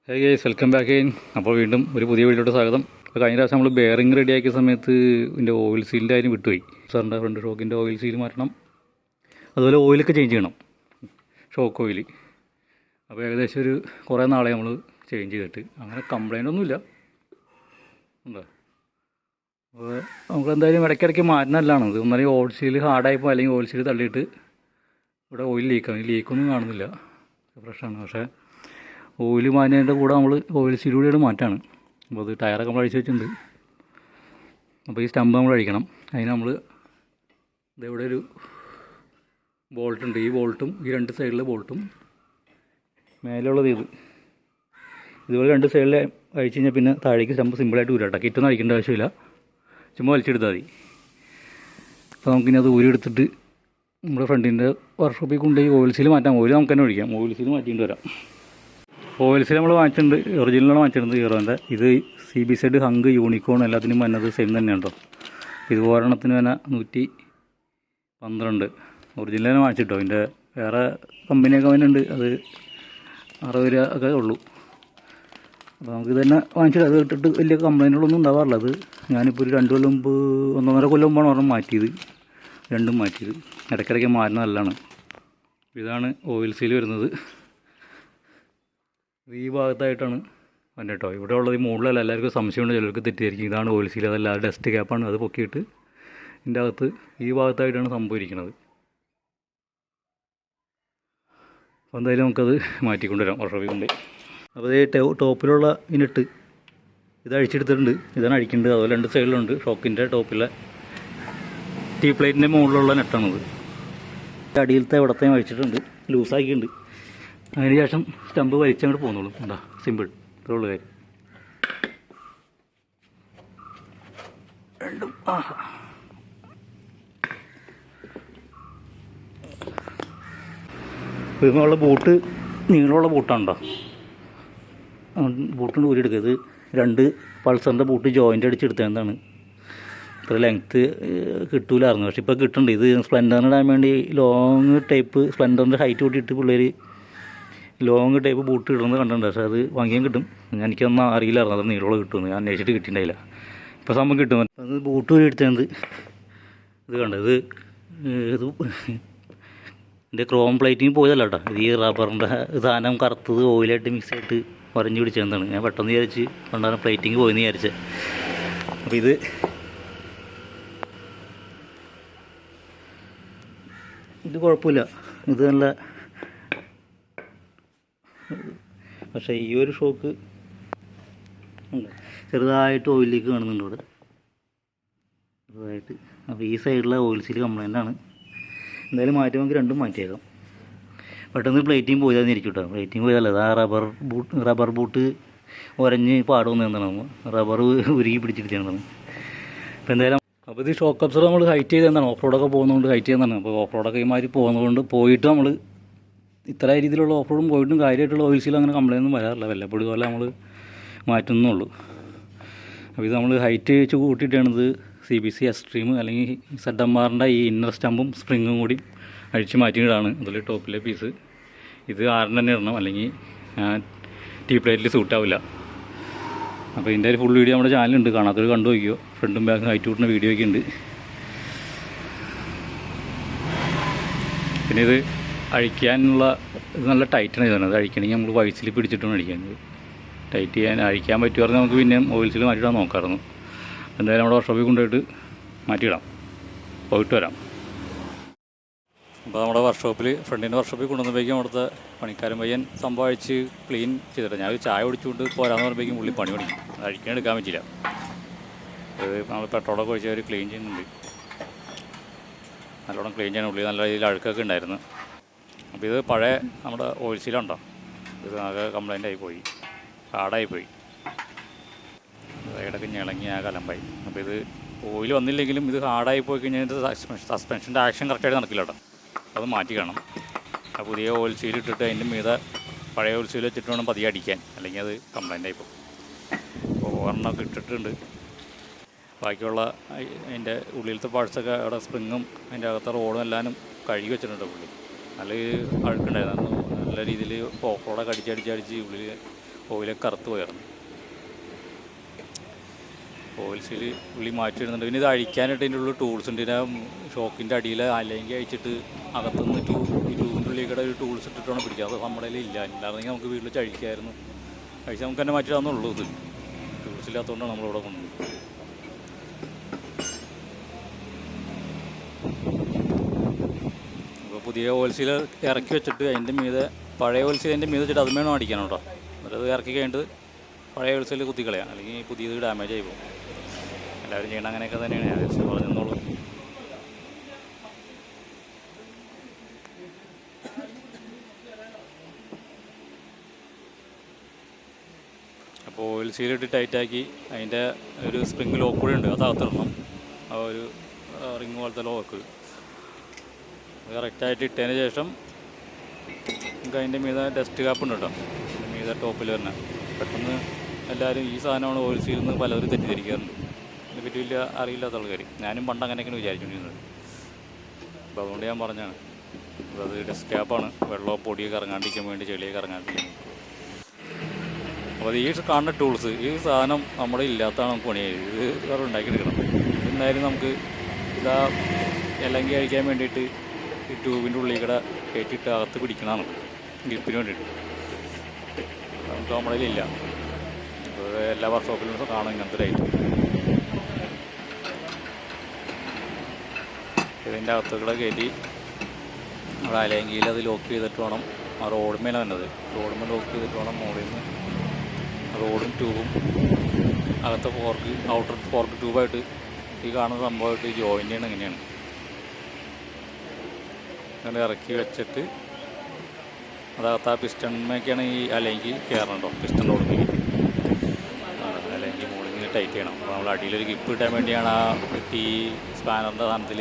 Hey guys, welcome back again. അപ്പോൾ വീണ്ടും ഒരു പുതിയ വീഡിയോയുടെ സ്വാഗതം. അപ്പോൾ കഴിഞ്ഞ പ്രാവശ്യം നമ്മൾ ബെയറിംഗ് റെഡിയാക്കിയ സമയത്ത് ഇതിൻ്റെ ഓയിൽ സീലിൻ്റെ കാര്യം വിട്ടുപോയി. സാറിൻ്റെ ഫ്രണ്ട് ഷോക്കിൻ്റെ ഓയിൽ സീൽ മാറ്റണം, അതുപോലെ ഓയിലൊക്കെ ചേഞ്ച് ചെയ്യണം, ഷോക്ക് ഓയിൽ. അപ്പോൾ ഏകദേശം ഒരു കുറേ നാളെ നമ്മൾ ചേഞ്ച് ചെയ്തിട്ട് അങ്ങനെ കംപ്ലൈൻ്റ് ഒന്നുമില്ല ഉണ്ടോ. അപ്പോൾ നമുക്ക് എന്തായാലും ഇടയ്ക്കിടയ്ക്ക് മാറ്റുന്നതല്ലാണ് ഇത്. ഒന്നല്ലെങ്കിൽ ഓയിൽ സീൽ ഹാർഡായിപ്പോൾ, അല്ലെങ്കിൽ ഓയിൽ സീൽ തള്ളിയിട്ട് ഇവിടെ ഓയിൽ ലീക്കൊന്നും കാണുന്നില്ല, ഫ്രഷാണ്. പക്ഷേ ഓയിൽ മാറ്റുന്നതിൻ്റെ കൂടെ നമ്മൾ ഓയിൽ സീലൂടെയാണ് മാറ്റാണ്. അപ്പോൾ അത് ടയറൊക്കെ നമ്മൾ അഴിച്ച് വെച്ചിട്ടുണ്ട്. അപ്പോൾ ഈ സ്റ്റമ്പ് നമ്മൾ അഴിക്കണം. അതിന് നമ്മൾ ഇതെവിടെ ഒരു ബോൾട്ടുണ്ട്, ഈ ബോൾട്ടും ഈ രണ്ട് സൈഡിലെ ബോൾട്ടും മേലെയുള്ളത് ഇതുപോലെ രണ്ട് സൈഡിൽ അഴിച്ച് കഴിഞ്ഞാൽ പിന്നെ താഴേക്ക് സ്റ്റമ്പ് സിമ്പിളായിട്ട് ഊരാട്ടോ. കിറ്റൊന്നും അഴിക്കേണ്ട ആവശ്യമില്ല, ചുമ്മാ വലിച്ചെടുത്താൽ മതി. അപ്പോൾ നമുക്കിനി അത് ഊരിയെടുത്തിട്ട് നമ്മുടെ ഫ്രണ്ടിൻ്റെ വർക്ക്ഷോപ്പിൽ കൊണ്ടുപോയി ഓയിൽ സീൽ മാറ്റാം. ഓയിൽ നമുക്ക് തന്നെ ഒഴിക്കാം, ഓയിൽ സീൽ മാറ്റിയിട്ട് വരാം. ഓയിൽ സീൽ നമ്മൾ വാങ്ങിച്ചിട്ടുണ്ട്, ഒറിജിനലാണ് വാങ്ങിച്ചിട്ടുണ്ട് ഹീറോൻ്റെ. ഇത് CBZ, ഹങ്ക്, യൂണിക്കോൺ എല്ലാത്തിനും വന്നത് സെയിം തന്നെയാണ് കേട്ടോ. ഇത് ഒരെണ്ണത്തിന് തന്നെ 112 ഒറിജിനലാണ് വാങ്ങിച്ചിട്ടോ. ഇതിൻ്റെ വേറെ കമ്പനിയൊക്കെ അവനുണ്ട്, അത് 60 രൂപ ഒക്കെ ഉള്ളൂ. അപ്പോൾ നമുക്ക് തന്നെ വാങ്ങിച്ചിട്ട് അത് ഇട്ടിട്ട് വലിയ കംപ്ലൈൻറ്റുകളൊന്നും ഉണ്ടാവാറില്ല. അത് ഞാനിപ്പോൾ ഒരു 2 കൊല്ലം മുമ്പ്, 1.5 കൊല്ലം മുമ്പാണ് ഒരെണ്ണം മാറ്റിയത്, രണ്ടും മാറ്റിയത്. ഇടയ്ക്കിടയ്ക്ക് മാറുന്ന നല്ലതാണ്. ഇതാണ് ഓയിൽ സീൽ വരുന്നത്. ഈ ഭാഗത്തായിട്ടാണ് വന്നത് കേട്ടോ. ഇവിടെ ഉള്ളത് ഈ മുകളിലല്ല. എല്ലാവർക്കും സംശയമുണ്ട്, ചിലർക്ക് തെറ്റിയിരിക്കും. ഇതാണ് ഓയിൽ സീൽ, അതല്ല ഡസ്റ്റ് ക്യാപ്പാണ്. അത് പൊക്കിയിട്ട് ഇതിൻ്റെ അകത്ത് ഈ ഭാഗത്തായിട്ടാണ് സംഭവിക്കുന്നത്. അപ്പോൾ എന്തായാലും നമുക്കത് മാറ്റിക്കൊണ്ടുവരാം വർഷോപ്പിൽ കൊണ്ട്. അപ്പോൾ ഈ ടോപ്പിലുള്ള ഇനിട്ട് ഇത് അഴിച്ചെടുത്തിട്ടുണ്ട്, ഇതാണ് അഴിക്കേണ്ടത്. അതുപോലെ രണ്ട് സൈഡിലുണ്ട്. ഷോക്കിൻ്റെ ടോപ്പിലെ പ്ലേറ്റിൻ്റെ മുകളിലുള്ള നെട്ടാണത്. അടിയിലത്തെ ഇവിടത്തെയും അഴിച്ചിട്ടുണ്ട്, ലൂസാക്കിയിട്ടുണ്ട്. അതിന് ശേഷം സ്റ്റമ്പ് വലിച്ചങ്ങോട്ട് പോകുന്നുള്ളൂ. എന്താ സിമ്പിൾ, ഇത്രയുള്ള കാര്യം. രണ്ടും ഇതിനുള്ള ബൂട്ട് നീളമുള്ള ബൂട്ടാണോ, ബൂട്ടിന് ഊരിയെടുക്കുക. ഇത് 2 പൾസറിൻ്റെ ബൂട്ട് ജോയിൻ്റ് അടിച്ചെടുത്തതാണ്. ഇത്ര ലെങ്ത്ത് കിട്ടൂലായിരുന്നു, പക്ഷെ ഇപ്പോൾ കിട്ടുന്നുണ്ട്. ഇത് സ്പ്ലെൻഡറിന് ഇടാൻ വേണ്ടി ലോങ് ടൈപ്പ്, സ്പ്ലെൻഡറിൻ്റെ ഹൈറ്റ് കൂട്ടിയിട്ട് പിള്ളേർ ലോങ് ടൈപ്പ് ബൂട്ട് ഇടുന്നത് കണ്ടിട്ടുണ്ട്. പക്ഷേ അത് വാങ്ങിയാൽ കിട്ടും. എനിക്കൊന്നും അറിയില്ലായിരുന്നു അത് നീളമുള്ള കിട്ടുമെന്ന്. ഞാൻ അന്വേഷിച്ചിട്ട് കിട്ടിയിട്ടുണ്ടായില്ല. ഇപ്പോൾ സംഭവം കിട്ടും. അത് ബൂട്ട് വഴി എടുത്തത് ഇത് കണ്ടത്, ഇത് ഇതിൻ്റെ ക്രോം പ്ലേറ്റിങ് പോയതല്ല കേട്ടോ. ഇത് ഈ റബ്ബറിൻ്റെ സാധനം കറുത്തത് ഓയിലായിട്ട് മിക്സ് ആയിട്ട് വരഞ്ഞു പിടിച്ചതാണ്. ഞാൻ പെട്ടെന്ന് വിചാരിച്ച് കൊണ്ടാണ് പ്ലേറ്റിങ് പോയെന്ന് വിചാരിച്ചത്. അപ്പോൾ ഇത് കുഴപ്പമില്ല, ഇത് നല്ല. പക്ഷേ ഈ ഒരു ഷോക്ക് ചെറുതായിട്ട് ഓയിൽ ലീക്ക് കാണുന്നുണ്ട് ഇവിടെ ചെറുതായിട്ട്. അപ്പോൾ ഈ സൈഡിലെ ഓയിൽ സീൽ കംപ്ലൈൻ്റ് ആണ്. എന്തായാലും മാറ്റി നമുക്ക് രണ്ടും മാറ്റിയേക്കാം. പെട്ടെന്ന് പ്ലേറ്റിങ് പോയതാന്നിരിക്കും കേട്ടോ. പ്ലേറ്റിങ് പോയതല്ല, അത് ആ റബ്ബർ ബൂട്ട് ഉരഞ്ഞ് പാടുന്നതാണ്, റബ്ബർ ഉരുകി പിടിച്ചിരിക്കുകയാണ്. അപ്പോൾ എന്തായാലും അപ്പോൾ ഇത് ഷോക്ക് അബ്സർവർ നമ്മൾ ഹൈറ്റ് ചെയ്തതാണ്. ഓഫ് റോഡൊക്കെ പോകുന്നതുകൊണ്ട് ഹൈറ്റ് ചെയ്യുന്നതാണ്. അപ്പോൾ ഓഫ് റോഡൊക്കെ ഈ മാതിരി പോകുന്നതുകൊണ്ട് പോയിട്ട് നമ്മൾ ഇത്ര രീതിയിലുള്ള ഓഫ് റോഡും പോയിട്ടും കാര്യമായിട്ടുള്ള ഓയിൽ സീൽ അങ്ങനെ കംപ്ലൈൻ്റ് ഒന്നും വരാറില്ല. വല്ലപ്പോഴും പോലെ നമ്മൾ മാറ്റുന്നുള്ളൂ. അപ്പോൾ ഇത് നമ്മൾ ഹൈറ്റ് വെച്ച് കൂട്ടിയിട്ടാണിത് CBC എക്സ്ട്രീം അല്ലെങ്കിൽ ZMRൻ്റെ ഈ ഇന്നർ സ്റ്റമ്പും സ്പ്രിങ്ങും കൂടി അഴിച്ച് മാറ്റിയിട്ടാണ്. അതിൽ ടോപ്പിലെ പീസ് ഇത് 6 തന്നെ ഇടണം, അല്ലെങ്കിൽ പ്ലേറ്റിൽ സൂട്ടാവില്ല. അപ്പോൾ ഇതിൻ്റെ ഒരു ഫുൾ വീഡിയോ നമ്മുടെ ചാനലുണ്ട്, കാണാത്തൊരു കണ്ടു നോക്കിയോ. ഫ്രണ്ടും ബാക്കും ഹൈറ്റ് കൂട്ടുന്ന വീഡിയോ ഒക്കെ ഉണ്ട്. പിന്നെ ഇത് അഴിക്കാനുള്ള ഇത് നല്ല ടൈറ്റാണ് ചെയ്തത്. അത് അഴിക്കണമെങ്കിൽ നമ്മൾ വൈസിൽ പിടിച്ചിട്ടാണ് അഴിക്കുന്നത്. ടൈറ്റ് അഴിക്കാൻ പറ്റുമായിരുന്നു നമുക്ക് പിന്നെയും ഓയിൽ സീൽ മാറ്റിയിടാൻ നോക്കാമായിരുന്നു. എന്തായാലും നമ്മുടെ വർക്ക്ഷോപ്പിൽ കൊണ്ടുപോയിട്ട് മാറ്റിയിടാം, പോയിട്ട് വരാം. അപ്പോൾ നമ്മുടെ വർക്ക്ഷോപ്പിൽ, ഫ്രണ്ടിൻ്റെ വർക്ക്ഷോപ്പിൽ കൊണ്ടുവന്നപ്പോഴേക്കും അവിടുത്തെ പണിക്കാരൻ പയ്യൻ സംഭവം അഴിച്ച് ക്ലീൻ ചെയ്തിട്ട് ഞാൻ ചായ കുടിച്ചുകൊണ്ട് പോരാന്ന് പറയുമ്പോഴേക്കും പുള്ളി പണി പഠിക്കും. അത് അഴിക്കാൻ എടുക്കാൻ പറ്റില്ല. അത് നമ്മൾ പെട്രോളൊക്കെ ഒഴിച്ച് അവർ ക്ലീൻ ചെയ്യുന്നുണ്ട്. നല്ലോണം ക്ലീൻ ചെയ്യാൻ ഉള്ളി നല്ല രീതിയിൽ അഴുക്കൊക്കെ ഉണ്ടായിരുന്നു. അപ്പോൾ ഇത് പഴയ നമ്മുടെ ഓയിൽ സീലുണ്ടോ, ഇത് ആകെ കംപ്ലൈൻ്റ് ആയിപ്പോയി, ഹാർഡായിപ്പോയി, ഇടയ്ക്ക് ഞെളങ്ങി ആ കലമ്പായി. അപ്പോൾ ഇത് ഓയിൽ വന്നില്ലെങ്കിലും ഇത് ഹാർഡായി പോയി കഴിഞ്ഞാൽ സസ്പെൻഷൻ്റെ ആക്ഷൻ കറക്റ്റായിട്ട് നടക്കില്ല കേട്ടോ. അത് മാറ്റി കാണണം. ആ പുതിയ ഓയിൽ സീൽ ഇട്ടിട്ട് അതിൻ്റെ മീതെ പഴയ ഓയിൽ സീൽ വെച്ചിട്ട് വേണം പതിയെ അടിക്കാൻ, അല്ലെങ്കിൽ അത് കംപ്ലൈൻ്റ് ആയിപ്പോകും. അപ്പോൾ ഒരെണ്ണമൊക്കെ ഇട്ടിട്ടുണ്ട്. ബാക്കിയുള്ള അതിൻ്റെ ഉള്ളിലത്തെ പാർട്സൊക്കെ അവിടെ സ്പ്രിങ്ങും അതിൻ്റെ അകത്തെ റോഡും എല്ലാവരും കഴുകി വെച്ചിട്ടുണ്ട് പുള്ളി. നല്ല അഴുക്കുണ്ടായിരുന്നു. നല്ല രീതിയിൽ ഓഫ് റോഡൊക്കെ അടിച്ചടിച്ച് ഉള്ളിൽ ഓയിലൊക്കെ കറുത്ത് പോയായിരുന്നു. ഓയിൽ സീൽ ഉള്ളി മാറ്റി ഇടുന്നുണ്ട്. പിന്നെ ഇത് അഴിക്കാനായിട്ട് ഇതിൻ്റെ ഉള്ളിൽ ടൂൾസ് ഉണ്ട്. ഇതിൻ്റെ ഷോക്കിൻ്റെ അടിയിൽ അല്ലെങ്കിൽ അഴിച്ചിട്ട് അകത്തുനിന്ന് ഈ ട്യൂബിൻ്റെ ഉള്ളിൽ കൂടെ ഒരു ടൂൾസ് ഇട്ടിട്ടാണ് പിടിക്കുക. അത് നമ്മുടെ ഇല്ല, ഇല്ലായിരുന്നെങ്കിൽ നമുക്ക് വീട്ടിൽ വെച്ച് അഴിക്കായിരുന്നു. അഴിച്ചാൽ നമുക്ക് തന്നെ മാറ്റിയിടാന്നുള്ളൂ. ഇത് ടൂൾസ് ഇല്ലാത്തതുകൊണ്ടാണ് നമ്മളിവിടെ കൊണ്ടുവന്നത്. അപ്പോൾ പുതിയ ഓയിൽ സീൽ ഇറക്കി വെച്ചിട്ട് അതിൻ്റെ മീതെ പഴയ ഓയിൽ സീൽ അതിൻ്റെ മീതെ വെച്ചിട്ട് അത് വേണം അടിക്കണം കേട്ടോ. എന്നിട്ട് അത് ഇറക്കി കഴിഞ്ഞിട്ട് പഴയ ഓയിൽ സീൽ കുത്തിക്കളയാം, അല്ലെങ്കിൽ പുതിയത് ഡാമേജ് ആയി പോകും. എല്ലാവരും ചെയ്യണം അങ്ങനെയൊക്കെ തന്നെയാണ്. ഞാൻ ജസ്റ്റ് പറഞ്ഞോളൂ. അപ്പോൾ ഓയിൽ സീലിട്ട് ടൈറ്റാക്കി അതിൻ്റെ ഒരു സ്പ്രിങ് ലോക്ക് കൂടെ ഉണ്ട്, അത് അകത്തിടണം. ആ ഒരു റിങ് പോലത്തെ ലോക്ക് കറക്റ്റായിട്ട് ഇട്ടതിന് ശേഷം നമുക്ക് അതിൻ്റെ മീതെ ഡസ്റ്റ് കാപ്പ് ഉണ്ട് കേട്ടോ, മീതെ ടോപ്പിൽ തന്നെ. പെട്ടെന്ന് എല്ലാവരും ഈ സാധനമാണ് ഓയിൽ സീൽ എന്ന് പലരും തെറ്റിദ്ധരിക്കാറുണ്ട്. ഇതിനെപ്പറ്റി വലിയ അറിയില്ലാത്ത ആൾക്കാർ. ഞാനും പണ്ട് അങ്ങനെയൊക്കെയാണ് വിചാരിച്ചുകൊണ്ടിരുന്നത്. അപ്പോൾ അതുകൊണ്ട് ഞാൻ പറഞ്ഞാണ് അത് ഡസ്റ്റ് ക്യാപ്പാണ്, വെള്ളമോ പൊടിയൊക്കെ ഇറങ്ങാണ്ടിരിക്കാൻ വേണ്ടി, ചെളിയൊക്കെ ഇറങ്ങാണ്ടിരിക്കാൻ. അപ്പോൾ ഈ കാണുന്ന ടൂൾസ്, ഈ സാധനം നമ്മുടെ ഇല്ലാത്തതാണ് നമുക്ക് പണിയായി. ഇത് വേറെ ഉണ്ടാക്കിയെടുക്കണം. എന്തായാലും നമുക്ക് ഇതാ ഇലങ്കി കഴിക്കാൻ വേണ്ടിയിട്ട് ഈ ട്യൂബിൻ്റെ ഉള്ളിൽ കൂടെ കയറ്റിയിട്ട് അകത്ത് പിടിക്കണതാണ് ഗ്രിപ്പിന് വേണ്ടിയിട്ട്. നമുക്ക് നമ്മുടെ ഇല്ല. അപ്പോൾ എല്ലാ വർക്ക്ഷോപ്പിലും കാണും ഇങ്ങനത്തെ ഒരു ഐറ്റം. ഇതിൻ്റെ അകത്തുകൂടെ കയറ്റി അവിടെ അലങ്കിയിൽ അത് ലോക്ക് ചെയ്തിട്ട് വേണം, ആ റോഡുമേലാണ് വന്നത്, റോഡുമേൽ ലോക്ക് ചെയ്തിട്ട് വേണം മുകളിൽ നിന്ന് റോഡും ട്യൂബും അകത്തെ ഫോർക്ക്, ഔട്ടർ ഫോർക്ക് ട്യൂബായിട്ട് ഈ കാണുന്ന സംഭവമായിട്ട് ജോയിൻ്റ് ചെയ്യണം. ഇങ്ങനെയാണ് അങ്ങനെ ഇറക്കി വെച്ചിട്ട് അതകത്ത് ആ പിസ്റ്റണിലേക്കാണ് ഈ അല്ലെങ്കിൽ കയറണുണ്ടോ, പിസ്റ്റൺ റോഡിലേക്ക് അല്ലെങ്കിൽ മുകളിൽ നിന്ന് ടൈറ്റ് ചെയ്യണം. അപ്പോൾ നമ്മൾ അടിയിലൊരു ഗ്രിപ്പ് കിട്ടാൻ വേണ്ടിയാണ് ആ ഈ സ്പാനറിൻ്റെ സാധനത്തിൽ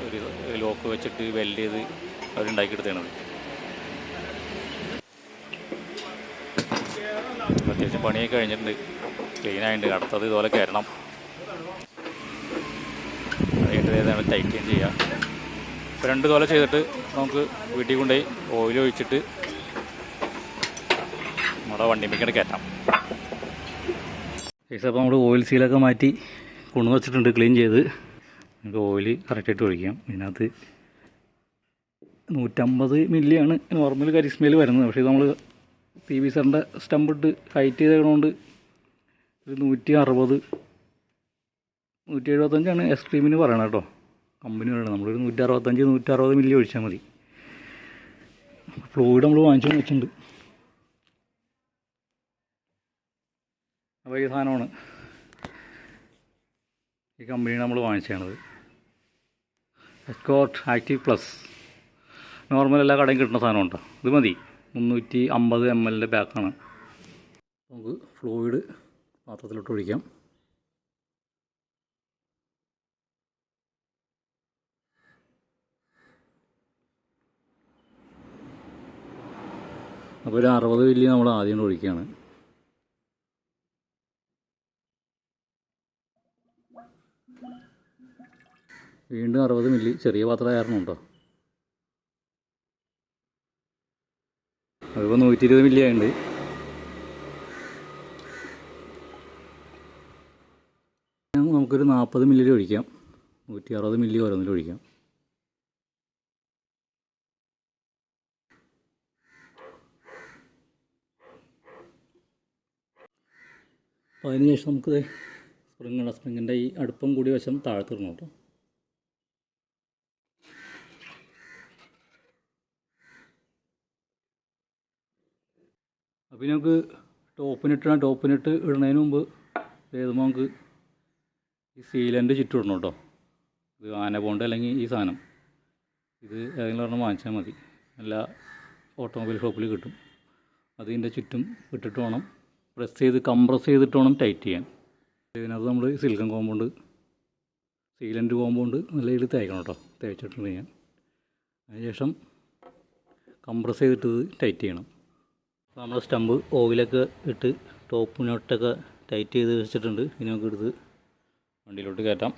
ഒരു ലോക്ക് വെച്ചിട്ട് വെൽഡ് ചെയ്ത് അവരുണ്ടാക്കിയെടുത്തത്. അത്യാവശ്യം പണിയൊക്കെ കഴിഞ്ഞിട്ടുണ്ട്, ക്ലീനായിട്ടുണ്ട്. അടുത്തത് ഇതുപോലെ കയറണം. അതിൻ്റെ ഏതാണ് ടൈറ്റ് ചെയ്യാം. ഇപ്പോൾ 2 കൊല ചെയ്തിട്ട് നമുക്ക് വീട്ടിൽ കൊണ്ടുപോയി ഓയിൽ ഒഴിച്ചിട്ട് നമ്മുടെ വണ്ടിമേക്കടെ കയറ്റാം. അപ്പോൾ നമ്മൾ ഓയിൽ സീലൊക്കെ മാറ്റി കൊണ്ടു വച്ചിട്ടുണ്ട്, ക്ലീൻ ചെയ്ത്. നമുക്ക് ഓയിൽ കറക്റ്റായിട്ട് ഒഴിക്കാം. ഇതിനകത്ത് 150 മില്ലിയാണ് നോർമൽ കരിസ്മയിൽ വരുന്നത്. പക്ഷേ ഇത് നമ്മൾ PVCൻ്റെ സ്റ്റമ്പ് ഇട്ട് ഹൈറ്റ് ചെയ്തതുകൊണ്ട് ഒരു 160 175 എക്സ്ട്രീമിന് പറയണം കേട്ടോ, കമ്പനി പറയണം. നമ്മളൊരു 165-160 മില്ലി ഒഴിച്ചാൽ മതി. ഫ്ലൂയിഡ് നമ്മൾ വാങ്ങിച്ചു വെച്ചിട്ടുണ്ട്. അപ്പോൾ ഈ സാധനമാണ്, ഈ കമ്പനിയാണ് നമ്മൾ വാങ്ങിച്ചത്. എസ്കോർട്ട് ആക്റ്റീവ് പ്ലസ് നോർമൽ എല്ലാ കടയും കിട്ടുന്ന സാധനം ഉണ്ടോ, ഇത് മതി. 350 ml പാക്കാണ്. നമുക്ക് ഫ്ലൂയിഡ് പാത്രത്തിലോട്ട് ഒഴിക്കാം. അപ്പോൾ ഒരു 60 മില്ലി നമ്മൾ ആദ്യം ഒഴിക്കുകയാണ്. വീണ്ടും 60 മില്ലി, ചെറിയ പാത്രമായിരുന്നു കേട്ടോ. അതിപ്പോൾ 120 മില്ലി ആയിട്ടുണ്ട്. നമുക്കൊരു 40 മില്ലി ഒഴിക്കാം. 160 മില്ലി ഓരോന്നിൽ ഒഴിക്കാം. അപ്പോൾ അതിനുശേഷം നമുക്ക് സ്പ്രിങ്ങിൻ്റെ ഈ അടുപ്പം കൂടി വശം താഴ്ത്തിടണം കേട്ടോ. അപ്പോൾ നമുക്ക് ടോപ്പിനിട്ട് ഇടുന്നതിന് മുമ്പ് ഏതുമ്പോൾ നമുക്ക് ഈ സീലൻ്റ് ചുറ്റും ഇടണം കേട്ടോ. ഇത് ആന ബോണ്ട് അല്ലെങ്കിൽ ഈ സാധനം, ഇത് ഏതെങ്കിലും ഒരെണ്ണം വാങ്ങിച്ചാൽ മതി. എല്ലാ ഓട്ടോമൊബൈൽ ഷോപ്പിൽ കിട്ടും. അതിൻ്റെ ചുറ്റും ഇട്ടിട്ട് വേണം കംപ്രസ് ചെയ്തിട്ട് വേണം ടൈറ്റ് ചെയ്യാൻ. ഇതിനകത്ത് നമ്മൾ സിലിക്കൺ കോമ്പൗണ്ട്, സീലൻ്റ് കോമ്പൗണ്ട് നല്ല രീതിയിൽ തേക്കണം കേട്ടോ. തേച്ചിട്ടുണ്ട് ഞാൻ. അതിനുശേഷം കംപ്രസ് ചെയ്തിട്ട് ഇത് ടൈറ്റ് ചെയ്യണം. അപ്പോൾ നമ്മൾ സ്റ്റമ്പ് ഓയിലൊക്കെ ഇട്ട് ടോപ്പിനോട്ടൊക്കെ ടൈറ്റ് ചെയ്ത് വെച്ചിട്ടുണ്ട്. ഇനി നമുക്ക് എടുത്ത് വണ്ടിയിലോട്ട് കയറ്റാം.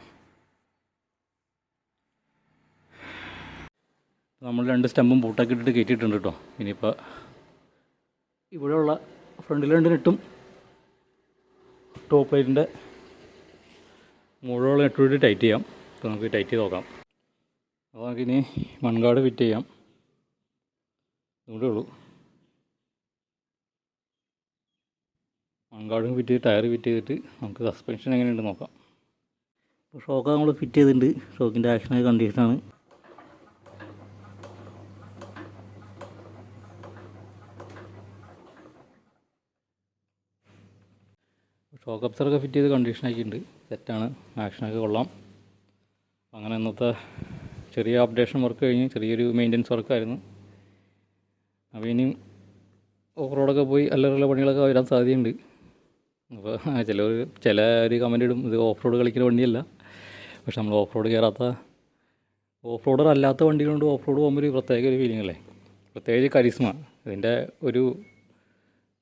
നമ്മൾ 2 സ്റ്റമ്പും പൂട്ടൊക്കെ ഇട്ടിട്ട് കയറ്റിയിട്ടുണ്ട് കേട്ടോ. ഇനിയിപ്പോൾ ഇവിടെയുള്ള ഫ്രണ്ടിൽ 2 നെട്ടും ടോപ്പ് ലൈറ്റിൻ്റെ മുഴുവൻ നെട്ടോട്ട് ടൈറ്റ് ചെയ്യാം. അപ്പോൾ നമുക്ക് ടൈറ്റ് ചെയ്ത് നോക്കാം. അപ്പോൾ നമുക്കിനി മൺകാട് ഫിറ്റ് ചെയ്യാം. ഇതുകൂടെ ഉള്ളൂ. മൺകാടും ഫിറ്റ് ചെയ്ത് ടയർ ഫിറ്റ് ചെയ്തിട്ട് നമുക്ക് സസ്പെൻഷൻ എങ്ങനെയുണ്ട് നോക്കാം. ഇപ്പോൾ ഷോക്ക് നമ്മൾ ഫിറ്റ് ചെയ്തിട്ടുണ്ട്. ഷോക്കിൻ്റെ ആക്ഷനായ കണ്ടീഷനാണ്. ഷോക്ക് അബ്സറൊക്കെ ഫിറ്റ് ചെയ്ത് കണ്ടീഷനാക്കിയിട്ടുണ്ട്. സെറ്റാണ്, ആക്ഷനൊക്കെ കൊള്ളാം. അങ്ങനെ ഇന്നത്തെ ചെറിയ അപ്ഡേഷൻ വർക്ക് കഴിഞ്ഞ് ചെറിയൊരു മെയിൻ്റനൻസ് വർക്കായിരുന്നു. അപ്പോൾ ഇനിയും ഓഫ് റോഡൊക്കെ പോയി അല്ലറ പണികളൊക്കെ വരാൻ സാധ്യതയുണ്ട്. അപ്പോൾ ചില ഒരു കമൻ്റ് ഇടും, ഇത് ഓഫ് റോഡ് കളിക്കുന്ന വണ്ടിയല്ല. പക്ഷെ നമ്മൾ ഓഫ് റോഡ് കയറാത്ത ഓഫ് റോഡർ അല്ലാത്ത വണ്ടികളുണ്ട്. ഓഫ് റോഡ് പോകുമ്പോൾ ഒരു പ്രത്യേക ഒരു ഫീലിംഗ് അല്ലേ, പ്രത്യേകിച്ച് കരിസ്മ. ഇതിൻ്റെ ഒരു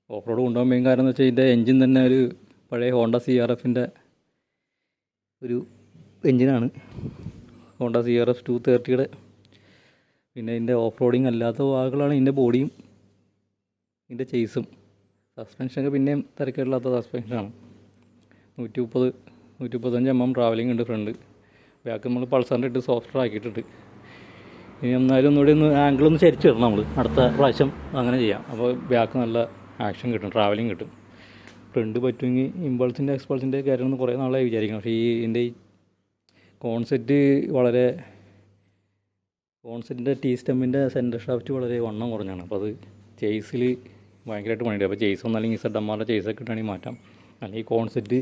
ഓഫ് റോഡ് കൊണ്ടുപോകാൻ മെയിൻ കാരണം എന്ന് വെച്ചാൽ ഇതിൻ്റെ എൻജിൻ തന്നെ ഒരു പഴയ ഹോണ്ട CRFൻ്റെ ഒരു എൻജിനാണ്. Honda CRF 230യുടെ. പിന്നെ ഇതിൻ്റെ ഓഫ് റോഡിങ് അല്ലാത്ത ഭാഗങ്ങളാണ് ഇതിൻ്റെ ബോഡിയും ഇതിൻ്റെ ചേസും. സസ്പെൻഷനൊക്കെ പിന്നെയും തിരക്കേടില്ലാത്ത സസ്പെൻഷനാണ്. 135 mm ട്രാവലിംഗ് ഉണ്ട് ഫ്രണ്ട്. ബാക്ക് നമ്മൾ പൾസറിൻ്റെ ഇട്ട് സോഫ്റ്റ്വെയർ ആക്കിയിട്ടുണ്ട്. ഇനി എന്നാലും ഒന്നുകൂടി ആംഗിളൊന്ന് ചരിച്ച് ഇടണം നമ്മൾ അടുത്ത പ്രാവശ്യം. അങ്ങനെ ചെയ്യാം. അപ്പോൾ ബാക്ക് നല്ല ആക്ഷൻ കിട്ടും, ട്രാവലിംഗ് കിട്ടും. ഫ്രണ്ട് പറ്റുമെങ്കിൽ ഇമ്പൾസിൻ്റെ എക്സ്പൾസിൻ്റെ കാര്യങ്ങളൊന്നും കുറേ നാളായി വിചാരിക്കണം. പക്ഷേ ഇതിൻ്റെ ഈ കോൺസെറ്റിൻ്റെ T സ്റ്റെമ്മിൻ്റെ സെൻറ്റർ ഷാഫ്റ്റ് വളരെ വണ്ണം കുറഞ്ഞാണ്. അപ്പോൾ അത് ചേസിൽ ഭയങ്കരമായിട്ട് പണിയുണ്ട്. അപ്പോൾ ചേസ് ഒന്നല്ലെങ്കിൽ ZMRൻ്റെ ചേസൊക്കെ കിട്ടുകയാണെങ്കിൽ മാറ്റാം. അല്ലെങ്കിൽ കോൺസെറ്റ്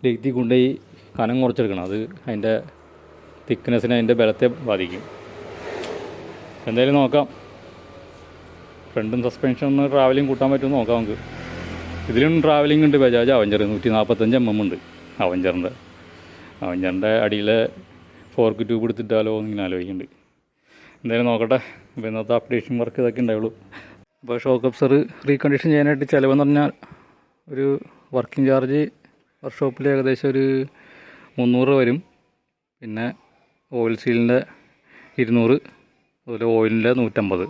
ലെയ്ത്തി കൊണ്ടുപോയി കനം കുറച്ചെടുക്കണം. അത് അതിൻ്റെ തിക്നെസ്സിനെ, അതിൻ്റെ ബലത്തെ ബാധിക്കും. എന്തായാലും നോക്കാം. ഫ്രണ്ടും സസ്പെൻഷൻ ഒന്ന് ട്രാവലിംഗ് കൂട്ടാൻ പറ്റുമെന്ന് നോക്കാം നമുക്ക്. ഇതിലും ട്രാവലിംഗ് ഉണ്ട്. ബജാജ് അവഞ്ചർ 145 mm ഉണ്ട്. അവഞ്ചറിൻ്റെ അടിയിലെ ഫോർക്ക് ട്യൂബ് എടുത്തിട്ടാലോ എന്നിങ്ങനെ ആലോചിക്കുന്നുണ്ട്. എന്തായാലും നോക്കട്ടെ. അപ്പോൾ ഇന്നത്തെ അപ്ഡേഷൻ വർക്ക് ഇതൊക്കെ ഉണ്ടാവുള്ളൂ. അപ്പോൾ ഷോക്ക് അബ്സർ റീകണ്ടീഷൻ ചെയ്യാനായിട്ട് ചിലവെന്ന് പറഞ്ഞാൽ ഒരു വർക്കിംഗ് ചാർജ് വർക്ക്ഷോപ്പിൽ ഏകദേശം ഒരു 300 വരും. പിന്നെ ഓയിൽ സീലിൻ്റെ 200, അതുപോലെ ഓയിലിൻ്റെ 150.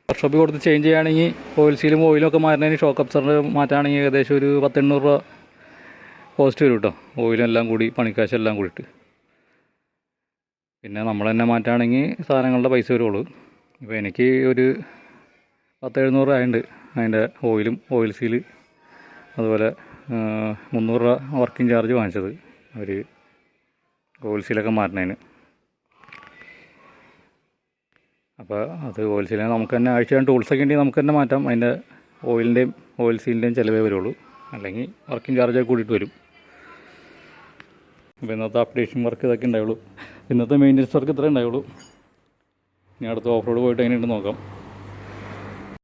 വർക്ക്ഷോപ്പിൽ കൊടുത്ത് ചേഞ്ച് ചെയ്യുകയാണെങ്കിൽ ഓയിൽ സീലും ഓയിലും ഒക്കെ മാറുന്നതിന് ഷോക്ക് അബ്സറിൻ്റെ മാറ്റുകയാണെങ്കിൽ ഏകദേശം ഒരു 10-800 രൂപ കോസ്റ്റ് വരും കേട്ടോ. ഓയിലെല്ലാം കൂടി, പണിക്കാശെല്ലാം കൂടിയിട്ട്. പിന്നെ നമ്മൾ തന്നെ മാറ്റുകയാണെങ്കിൽ സാധനങ്ങളുടെ പൈസ വരുള്ളൂ. ഇപ്പോൾ എനിക്ക് ഒരു 10-700 ആയിട്ടുണ്ട് അതിൻ്റെ ഓയിലും ഓയിൽ സീല്, അതുപോലെ 300 രൂപ വർക്കിംഗ് ചാർജ് വാങ്ങിച്ചത് അവർ ഓയിൽ സീലൊക്കെ മാറ്റുന്നതിന്. അപ്പോൾ അത് ഓയിൽ സീലിനെ നമുക്ക് തന്നെ ആഴ്ച ടൂൾസൊക്കെ ഉണ്ടെങ്കിൽ നമുക്ക് തന്നെ മാറ്റാം. അതിൻ്റെ ഓയിലിൻ്റെയും ഓയിൽ സീലിൻ്റെയും ചിലവേ വരുള്ളൂ. അല്ലെങ്കിൽ വർക്കിംഗ് ചാർജൊക്കെ കൂടിയിട്ട് വരും. അപ്പോൾ ഇന്നത്തെ അപ്ഡേഷൻ വർക്ക് ഇതൊക്കെ ഉണ്ടാവുള്ളൂ. ഇന്നത്തെ മെയിൻ്റനൻസ് വർക്ക് ഇത്രേ ഉണ്ടാവുള്ളൂ. ഇനി അടുത്ത ഓഫ് റോഡ് പോയിട്ട് എങ്ങനെയുണ്ട് നോക്കാം.